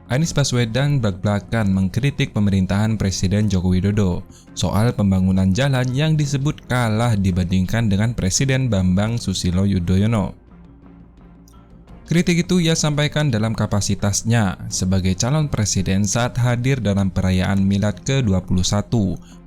Anies Baswedan blak-blakan mengkritik pemerintahan Presiden Joko Widodo soal pembangunan jalan yang disebut kalah dibandingkan dengan Presiden Bambang Susilo Yudhoyono. Kritik itu ia sampaikan dalam kapasitasnya sebagai calon presiden saat hadir dalam perayaan Milad ke-21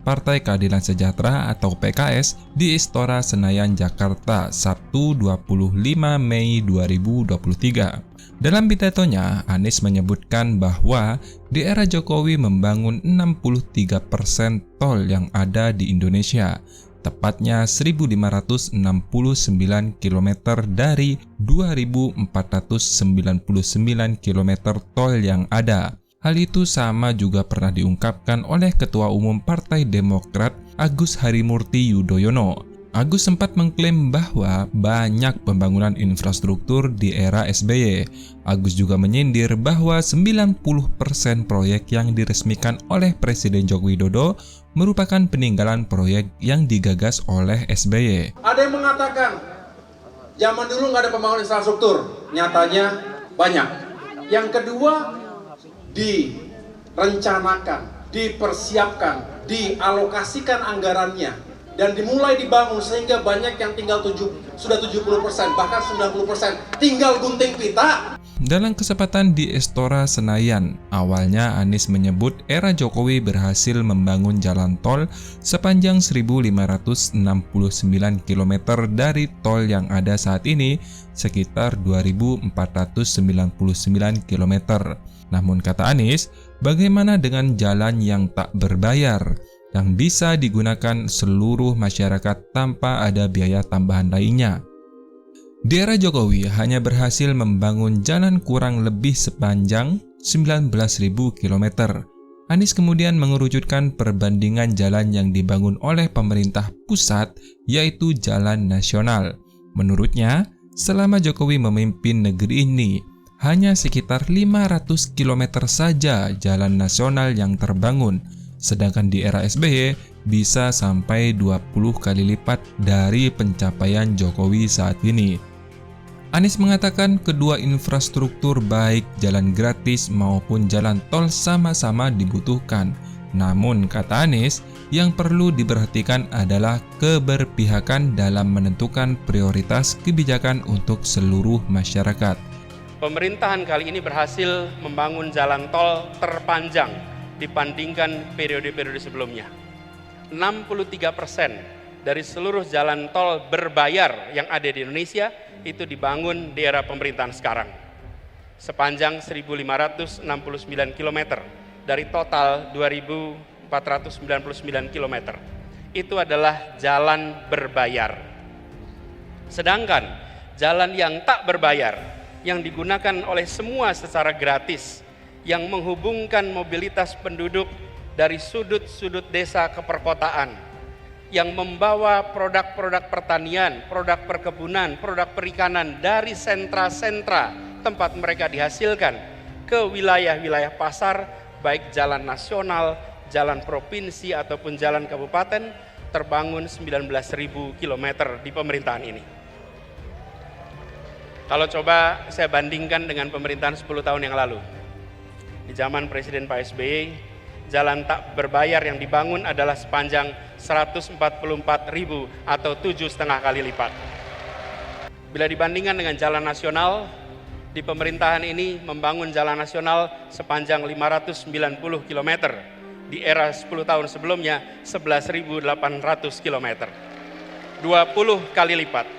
Partai Keadilan Sejahtera atau PKS di Istora Senayan, Jakarta, Sabtu 25 Mei 2023. Dalam pidatonya, Anies menyebutkan bahwa di era Jokowi membangun 63% tol yang ada di Indonesia, tepatnya 1.569 km dari 2.499 km tol yang ada. Hal itu sama juga pernah diungkapkan oleh Ketua Umum Partai Demokrat Agus Harimurti Yudhoyono. Agus sempat mengklaim bahwa banyak pembangunan infrastruktur di era SBY. Agus juga menyindir bahwa 90% proyek yang diresmikan oleh Presiden Joko Widodo merupakan peninggalan proyek yang digagas oleh SBY. Ada yang mengatakan zaman dulu nggak ada pembangunan infrastruktur, nyatanya banyak. Yang kedua, direncanakan, dipersiapkan, dialokasikan anggarannya, dan dimulai dibangun sehingga banyak yang tinggal sudah 70%, bahkan 90%, tinggal gunting pita. Dalam kesempatan di Istora Senayan, awalnya Anies menyebut era Jokowi berhasil membangun jalan tol sepanjang 1.569 km dari tol yang ada saat ini sekitar 2.499 km. Namun kata Anies, bagaimana dengan jalan yang tak berbayar, yang bisa digunakan seluruh masyarakat tanpa ada biaya tambahan lainnya? Di era Jokowi hanya berhasil membangun jalan kurang lebih sepanjang 19.000 km. Anies kemudian mengerucutkan perbandingan jalan yang dibangun oleh pemerintah pusat, yaitu jalan nasional. Menurutnya, selama Jokowi memimpin negeri ini, hanya sekitar 500 km saja jalan nasional yang terbangun, sedangkan di era SBY bisa sampai 20 kali lipat dari pencapaian Jokowi saat ini. Anies mengatakan kedua infrastruktur baik jalan gratis maupun jalan tol sama-sama dibutuhkan. Namun kata Anies, yang perlu diperhatikan adalah keberpihakan dalam menentukan prioritas kebijakan untuk seluruh masyarakat. Pemerintahan kali ini berhasil membangun jalan tol terpanjang dibandingkan periode-periode sebelumnya. 63% dari seluruh jalan tol berbayar yang ada di Indonesia itu dibangun di era pemerintahan sekarang. Sepanjang 1.569 km dari total 2.499 km. Itu adalah jalan berbayar. Sedangkan jalan yang tak berbayar yang digunakan oleh semua secara gratis, yang menghubungkan mobilitas penduduk dari sudut-sudut desa ke perkotaan, yang membawa produk-produk pertanian, produk perkebunan, produk perikanan dari sentra-sentra tempat mereka dihasilkan ke wilayah-wilayah pasar, baik jalan nasional, jalan provinsi ataupun jalan kabupaten, terbangun 19.000 km di pemerintahan ini. Kalau coba saya bandingkan dengan pemerintahan 10 tahun yang lalu. Di zaman Presiden Pak SBY, jalan tak berbayar yang dibangun adalah sepanjang 144.000 atau 7,5 kali lipat. Bila dibandingkan dengan jalan nasional, di pemerintahan ini membangun jalan nasional sepanjang 590 km. Di era 10 tahun sebelumnya 11.800 km. 20 kali lipat.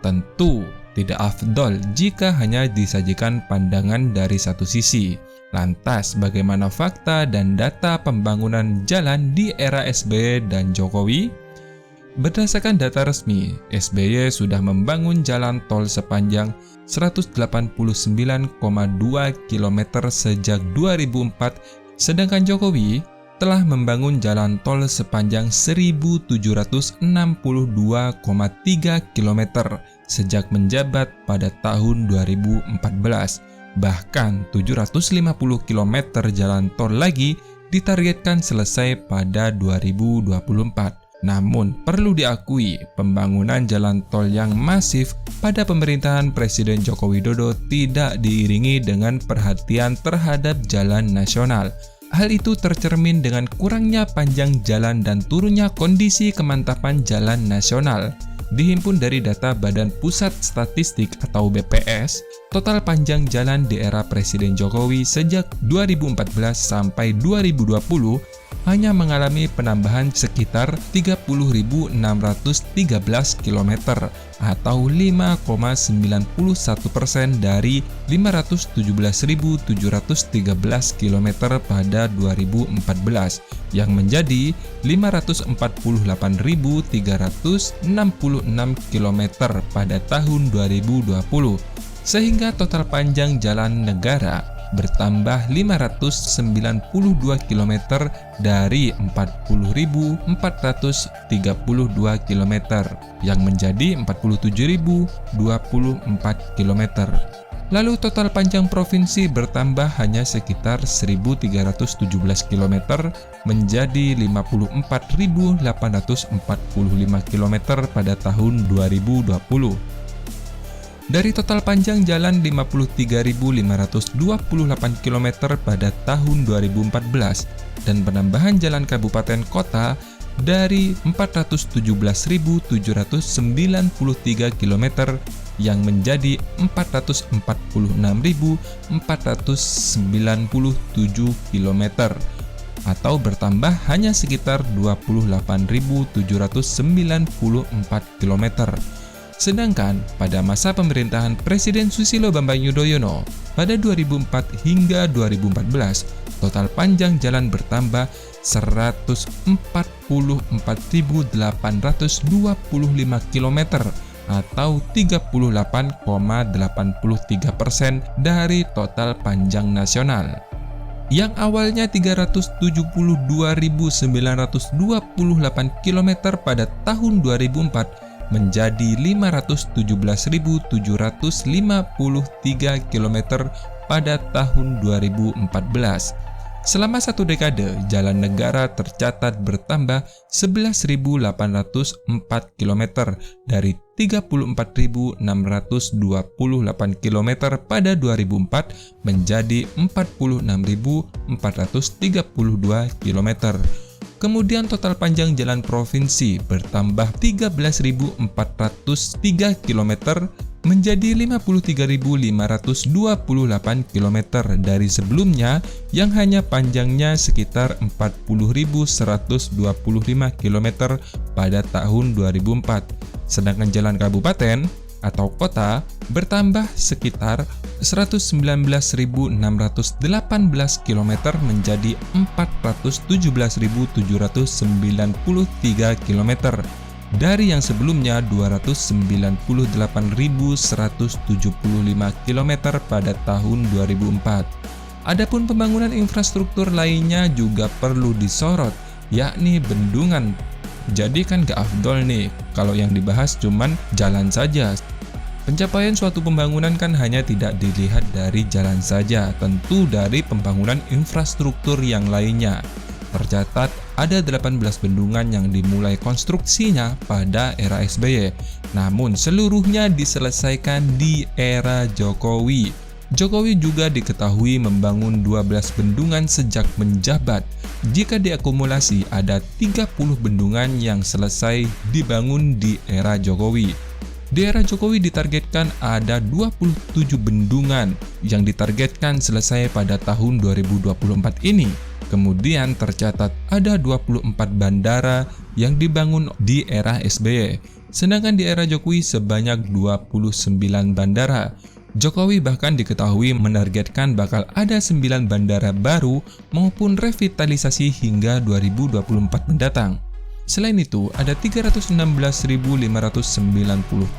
Tentu tidak afdol jika hanya disajikan pandangan dari satu sisi. Lantas, bagaimana fakta dan data pembangunan jalan di era SBY dan Jokowi? Berdasarkan data resmi, SBY sudah membangun jalan tol sepanjang 189,2 km sejak 2004, sedangkan Jokowi telah membangun jalan tol sepanjang 1.762,3 km sejak menjabat pada tahun 2014. Bahkan 750 km jalan tol lagi ditargetkan selesai pada 2024. Namun, perlu diakui, pembangunan jalan tol yang masif pada pemerintahan Presiden Joko Widodo tidak diiringi dengan perhatian terhadap jalan nasional. Hal itu tercermin dengan kurangnya panjang jalan dan turunnya kondisi kemantapan jalan nasional. Dihimpun dari data Badan Pusat Statistik atau BPS, total panjang jalan di era Presiden Jokowi sejak 2014 sampai 2020 hanya mengalami penambahan sekitar 30.613 km atau 5,91% dari 517.713 km pada 2014 yang menjadi 548.366 km pada tahun 2020, sehingga total panjang jalan negara bertambah 592 km dari 40.432 km yang menjadi 47.024 km. Lalu total panjang provinsi bertambah hanya sekitar 1.317 km menjadi 54.845 km pada tahun 2020. Dari total panjang jalan 53.528 km pada tahun 2014 dan penambahan jalan kabupaten kota dari 417.793 km yang menjadi 446.497 km atau bertambah hanya sekitar 28.794 km. Sedangkan pada masa pemerintahan Presiden Susilo Bambang Yudhoyono pada 2004 hingga 2014, total panjang jalan bertambah 144.825 km atau 38,83% dari total panjang nasional. Yang awalnya 372.928 km pada tahun 2004 menjadi 517.753 km pada tahun 2014. Selama satu dekade, jalan negara tercatat bertambah 11.804 km dari 34.628 km pada 2004 menjadi 46.432 km. Kemudian total panjang jalan provinsi bertambah 13.403 km menjadi 53.528 km dari sebelumnya yang hanya panjangnya sekitar 40.125 km pada tahun 2004. Sedangkan jalan kabupaten atau kota bertambah sekitar 119.618 km menjadi 417.793 km dari yang sebelumnya 298.175 km pada tahun 2004. Adapun pembangunan infrastruktur lainnya juga perlu disorot, yakni bendungan. Jadi kan gak afdol nih kalau yang dibahas cuman jalan saja. Pencapaian suatu pembangunan kan hanya tidak dilihat dari jalan saja, tentu dari pembangunan infrastruktur yang lainnya. Tercatat ada 18 bendungan yang dimulai konstruksinya pada era SBY, namun seluruhnya diselesaikan di era Jokowi. Jokowi juga diketahui membangun 12 bendungan sejak menjabat. Jika diakumulasi ada 30 bendungan yang selesai dibangun di era Jokowi. Di era Jokowi ditargetkan ada 27 bendungan yang ditargetkan selesai pada tahun 2024 ini. Kemudian tercatat ada 24 bandara yang dibangun di era SBY. Sedangkan di era Jokowi sebanyak 29 bandara. Jokowi bahkan diketahui menargetkan bakal ada 9 bandara baru maupun revitalisasi hingga 2024 mendatang. Selain itu, ada 316.590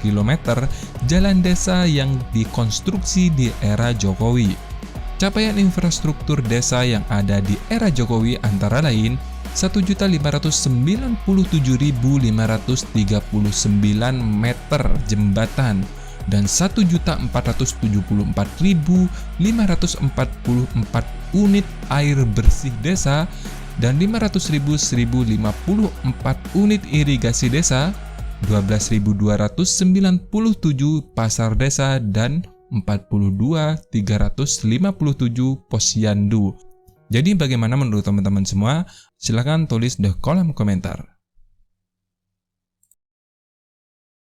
km jalan desa yang dikonstruksi di era Jokowi. Capaian infrastruktur desa yang ada di era Jokowi antara lain 1.597.539 meter jembatan dan 1.474.544 unit air bersih desa dan 500.154 unit irigasi desa, 12.297 pasar desa, dan 42.357 posyandu. Jadi bagaimana menurut teman-teman semua? Silahkan tulis di kolom komentar.